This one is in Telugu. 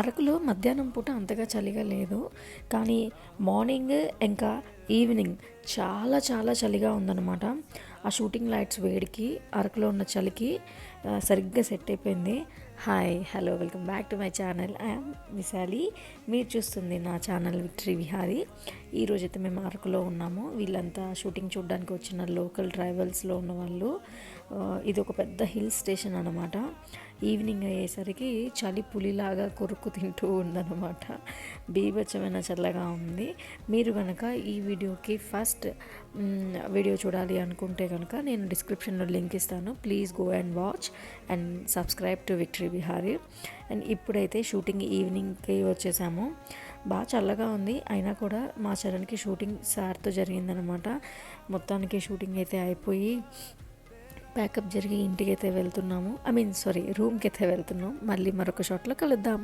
అరకులో మధ్యాహ్నం పూట అంతగా చలిగా లేదు, కానీ మార్నింగ్ ఇంకా ఈవినింగ్ చాలా చాలా చలిగా ఉందన్నమాట. ఆ షూటింగ్ లైట్స్ వేడికి అరకులో ఉన్న చలికి సరిగ్గా సెట్ అయిపోయింది. Hi, hello, welcome back to my channel. I'm Vishali. మీరు చూస్తుంది నా ఛానల్ విక్టరీ విహారీ. ఈరోజైతే మేము అరకులో ఉన్నాము. వీళ్ళంతా షూటింగ్ చూడడానికి వచ్చిన లోకల్ ట్రైబల్స్లో ఉన్న వాళ్ళు. ఇది ఒక పెద్ద హిల్ స్టేషన్ అనమాట. ఈవినింగ్ అయ్యేసరికి చలి పులిలాగా కొరుక్కు తింటూ ఉందన్నమాట. బీభత్సమైన చల్లగా ఉంది. మీరు కనుక ఈ వీడియోకి ఫస్ట్ వీడియో చూడాలి అనుకుంటే కనుక నేను డిస్క్రిప్షన్లో లింక్ ఇస్తాను. Please go and watch and subscribe to victory Vihari. And ఇప్పుడైతే షూటింగ్ ఈవినింగ్కి వచ్చేసాము. బాగా చల్లగా ఉంది, అయినా కూడా మా చరణ్కి షూటింగ్ సార్తో జరిగిందనమాట. మొత్తానికి షూటింగ్ అయితే అయిపోయి ప్యాకప్ జరిగి ఇంటికి అయితే వెళ్తున్నాము. రూమ్కి అయితే వెళ్తున్నాం. మళ్ళీ మరొక షాట్లో కలుద్దాం.